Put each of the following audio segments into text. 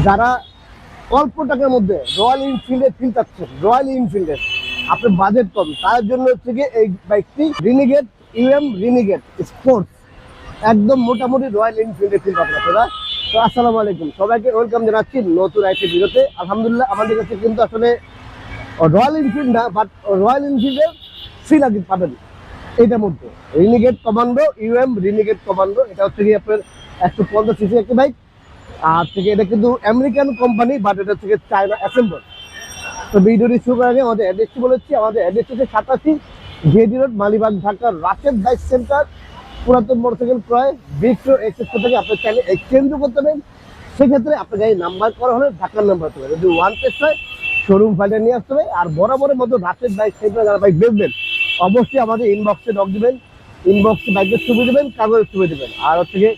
যারা অল্প টাকার মধ্যে রয়্যাল এনফিল্ডে ফিল পাচ্ছেন, রয়্যাল এনফিল্ডের আপনার বাজেট কম, তার জন্য হচ্ছে গিয়ে এই বাইকটি রিনিগেট রিনিগেট স্পোর্টস, একদম মোটামুটি রয়্যাল এনফিল্ডে ফিল পাবেন আপনারা। তো আসসালামু আলাইকুম, সবাইকে ওয়েলকাম জানাচ্ছি নতুন একটি ভিডিওতে। আলহামদুলিল্লাহ আমাদের কাছে কিন্তু আসলে রয়্যাল এনফিল্ড না, বাট রয়্যাল এনফিল্ডের ফিল আগে পাবেন এইটার মধ্যে। রিনিগেট কমান্ডো রিনিগেট কমান্ডো, এটা হচ্ছে গিয়ে আপনার 150 সিসি একটি বাইক। আর থেকে এটা কিন্তু আমেরিকান কোম্পানি, বাট এটা থেকে চায়না অ্যাসেম্বল। তো ভিডিওটি শুরু করার আগে আমাদের অ্যাড্রেসটি বলেছি। আমাদের অ্যাড্রেস হচ্ছে 87 JD road, Malibagh, Dhaka, Rashed bike centre. পুরাতন মোটরসাইকেল ক্রয় বিক্রয় এক্সচেঞ্জ থেকে আপনার চাইলে এক্সচেঞ্জও করতে পারেন। সেক্ষেত্রে আপনার গাড়ি নাম্বার করা হলে ঢাকার নাম্বার করতে হবে। যদি ওয়ান টেস্ট হয় শোরুম ফাইলে নিয়ে আসতে হবে। আর বরাবরের মতো রাশেদ বাইক সেন্টার যারা বাইক বেচবেন অবশ্যই আমাদের ইনবক্সে নক দেবেন, ইনবক্সে বাইকের ছবি দেবেন, কাগজের ছবি দেবেন। আর হচ্ছে গিয়ে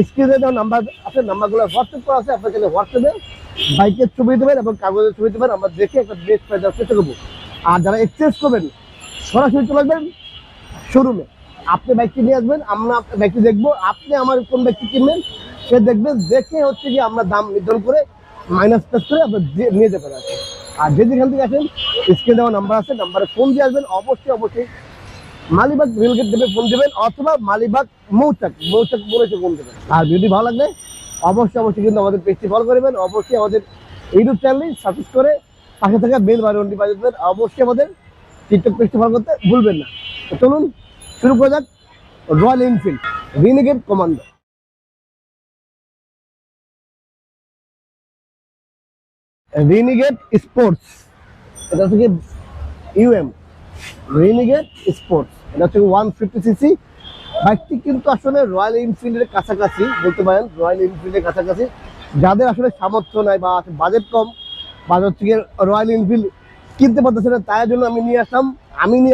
স্ক্রিনে দেওয়া নাম্বার আছে, নাম্বারগুলো হোয়াটসঅ্যাপ করা আছে, আপনার কাছে হোয়াটসঅ্যাপে বাইকের ছবি দেবেন এবং কাগজের ছবি দেবেন। আমরা দেখে একটা বেস্ট প্রাইস দেওয়ার চেষ্টা করবো। আর যারা এক্সচেঞ্জ করবেন সরাসরি চলে আসবেন শোরুমে, আপনি বাইকটি নিয়ে আসবেন, আমরা আপনার বাইকটি দেখবো, আপনি আমার কোন বাইকটি কিনবেন সে দেখবেন, দেখে হচ্ছে কি আমরা দাম নির্ধারণ করে মাইনাস প্লাস করে আপনার নিয়ে যেতে পারেন। আর যে যেখান থেকে আসেন স্ক্রিনে দেওয়া নাম্বার আছে, নাম্বারে ফোন দিয়ে আসবেন। অবশ্যই মালিবাগ রেলগেট দেবে ফোন দেবেন, অথবা মালিবাগ মৌচাক বলেছে ফোন দেবেন। আর যদি ভালো লাগলে অবশ্যই কিন্তু আমাদের পেজটি ফলো করবেন। অবশ্যই আমাদের ইউটিউব চ্যানেলটি সাবস্ক্রাইব করে পাশে থাকা বেল বাটনটি বাজিয়ে দেবেন। অবশ্যই আমাদের টিকটক পেজটি ফলো করতে ভুলবেন না। তো চলুন শুরু করা যাক রয়্যাল এনফিল্ড রিনিগেট কমান্ডো। রিনিগেট স্পোর্টস, এটা থেকে রিনিগেট স্পোর্টস, এটা হচ্ছে 150 সিসি বাইকটি। কিন্তু আসলে রয়্যাল এনফিল্ডের কাছাকাছি বলতে পারেন, রয়্যাল এনফিল্ডের কাছাকাছি যাদের আসলে সামর্থ্য নাই বা বাজেট কম, বা হচ্ছে গিয়ে রয়্যাল এনফিল্ড কিনতে পারতেছে না, তার জন্য আমি নিয়ে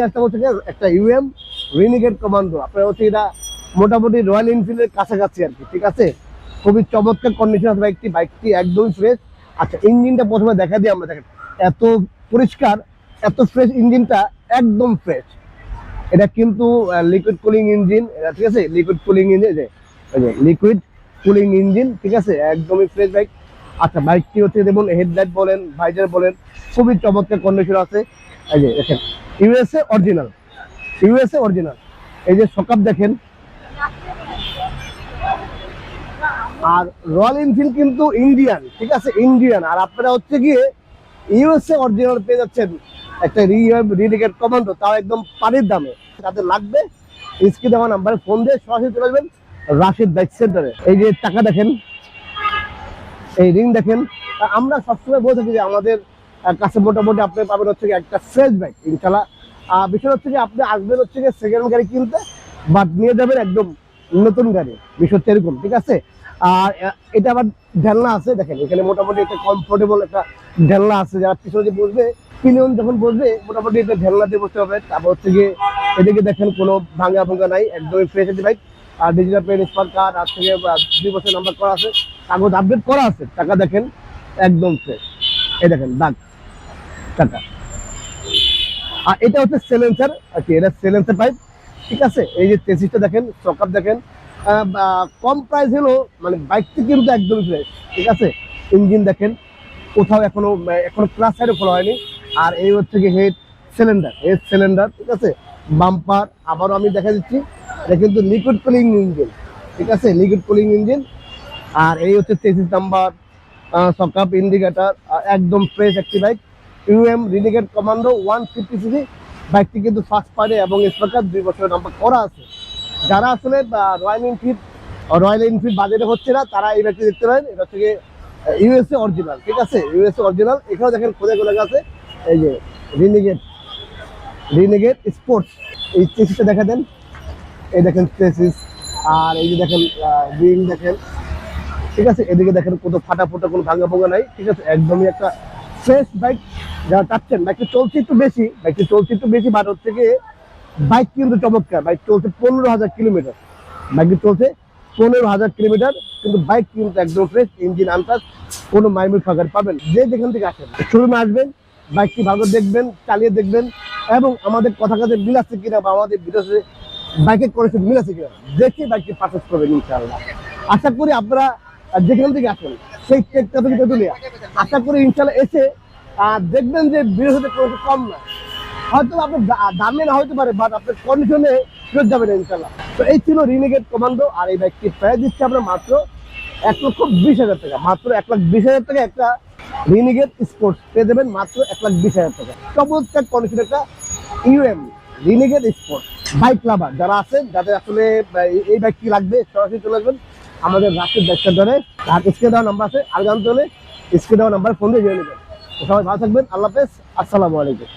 আসলাম হচ্ছে একটা রিনিগেট কমান্ডো। আপনার হচ্ছে এটা মোটামুটি রয়্যাল এনফিল্ডের কাছাকাছি আর কি, ঠিক আছে। খুবই চমৎকার কন্ডিশন আছে বাইকটি একদম ফ্রেশ। আচ্ছা, ইঞ্জিনটা প্রথমে দেখা দিই আমরা, দেখেন এত পরিষ্কার, এত ফ্রেশ ইঞ্জিনটা, একদম ফ্রেশ। এটা কিন্তু লিকুইড কুলিং ইঞ্জিন, ঠিক আছে, liquid cooling engine, liquid cooling engine, ঠিক আছে, একদমই ফ্রেশ বাইক। আচ্ছা, বাইকটি হচ্ছে যেমন হেডলাইট বলেন, ভাইজার বলেন, খুবই চমৎকার কন্ডিশন আছে। এই যে দেখেন ইউএসএ অরিজিনাল, এই যে সকাপ দেখেন। আর রয়্যাল এনফিল্ড কিন্তু ইন্ডিয়ান, ঠিক আছে, ইন্ডিয়ান। আর আপনারা হচ্ছে গিয়ে ইউএসএ অরিজিনাল পেয়ে যাচ্ছেন একটা রিনিগেট কমান্ডো, তাও একদম পানির দামে। তাদের লাগবে স্ক্রিনে দেওয়া নাম্বারে ফোন দিয়ে সরাসরি চলে আসবেন রাশেদ বাইক সেন্টারে। এই যে টাকা দেখেন, এই রিং দেখেন। আমরা সবসময় বলে থাকি যে আমাদের কাছে মোটামুটি আপনি পাবেন হচ্ছে একটা ফ্রেশ বাইক ইনশাল্লাহ। বিষয় হচ্ছে যে আপনি আসবেন হচ্ছে গিয়ে সেকেন্ড গাড়ি কিনতে, বাট নিয়ে যাবেন একদম নতুন গাড়ি, বিষয় হচ্ছে এরকম, ঠিক আছে। আর এটা আবার ঢেলনা আছে, দেখেন এখানে মোটামুটি একটা কমফোর্টেবল একটা ঢেলনা আছে। যারা পিছনে যে বসবে, পিলিয়ন যখন বসবে মোটামুটি একটা ঢেলনা দিয়ে বসতে হবে। তারপর হচ্ছে গিয়ে এদিকে দেখেন কোনো ভাঙা নাই, একদমই ফ্রেশ একটি বাইক। আর ডিজিটাল পেন স্মার্ট কার্ড আজ থেকে 2 বছর নাম্বার করা আছে, কাগজ আপডেট করা আছে। টাকা দেখেন একদম ফ্রেশ, এই দেখেন দাগ টাকা। আর এটা হচ্ছে সিলেন্সার আর কি, এটা সিলেন্সার পাইপ, ঠিক আছে। এই যে চেসিসটা দেখেন, সকাপ দেখেন, কম প্রাইস হলো মানে বাইকটি কিন্তু একদমই ফ্রেশ, ঠিক আছে। ইঞ্জিন দেখেন কোথাও এখনো ক্লাস সাইডও খোলা হয়নি। আর এই হচ্ছে কি হেড সিলিন্ডার, ঠিক আছে। বাম্পার আবারও আমি দেখা দিচ্ছি, এটা কিন্তু লিকুইড কুলিং ইঞ্জিন, ঠিক আছে, লিকুইড কুলিং ইঞ্জিন। আর এই হচ্ছে চেসিস নাম্বার, সকাপ, ইন্ডিকেটার, একদম ফ্রেশ একটি বাইক। রিনিগেট কমান্ডো 150 সিসি বাইকটি কিন্তু ফার্স্ট পার্টি এবং স্পেকার 2 বছরের নাম্বার করা আছে। যারা আসলে রয়্যাল এনফিল্ড বাজেটে হচ্ছে না, তারা এই বাইকটি দেখতে পারেন। এটা হচ্ছে ইউএসএ অরিজিনাল, ঠিক আছে, ইউএসএ অরিজিনাল। এখানেও দেখেন খোঁজা আছে, এই যে রিনিগেট স্পোর্টস, এই চেসিসটা দেখা দেন, এই দেখেন চেসিস। আর এই যে দেখেন রিং দেখেন, ঠিক আছে। এদিকে দেখেন কত ফাটা কোনো ভাঙা নাই, ঠিক আছে, একদমই একটা ফ্রেশ বাইক। যারা চাচ্ছেন বাইকটি চলছে একটু বেশি, বাট হচ্ছে গিয়ে বাইক কিন্তু চমৎকার। বাইক চলছে 15,000 কিলোমিটার, বাইকটি চলছে 15,000 কিলোমিটার, কিন্তু বাইক কিন্তু একদম ফ্রেশ, ইঞ্জিন আনটাচ, কোনো মাইমিল ফাঁকার পাবেন। যে যেখান থেকে আসেন শোরুমে আসবেন, বাইকটি ভালো দেখবেন, চালিয়ে দেখবেন, এবং আমাদের কথা মিল আছে কিনা বা আমাদের ভিডিওতে বাইকের কন্ডিশন মিল আছে কিনা দেখে বাইকটি পারচেজ করবেন ইনশাআল্লাহ। আশা করি আপনারা যেখান থেকে আসেন সেই টেকটা থেকে তেতুলিয়া। আশা করি ইনশাল্লাহ এসে দেখবেন যে ভিডিওর সাথে কোনো কম না, হয়তো আপনার দামে না হতে পারে, বাট আপনার কন্ডিশনে ফেরত যাবে না ইনশাল্লাহ। তো এই ছিল রিনিগেট কমান্ডো। আর এই বাইকটির প্রাইস দিচ্ছে আমরা মাত্র 1,20,000 টাকা। মাত্র 1,20,000 টাকা একটা রিনিগেট স্পোর্টস পেয়ে যাবেন, মাত্র 1,20,000 টাকা। চমৎকার কন্ডিশন একটা ইউএম রিনিগেট স্পোর্টস। বাইক লাভার যারা আছেন, যাদের আসলে এই বাইকটি লাগবে, সরাসরি চলে আসবেন আমাদের রাশেদ বাইক সেন্টারে। আর স্ক্রিনে দেওয়া নাম্বার আছে, আর জানতে হলে স্ক্রিনে দেওয়া নাম্বার ফোন দিয়ে জেনে নেবেন। সবাই ভালো থাকবেন, আল্লাহ হাফেজ, আসসালামু আলাইকুম।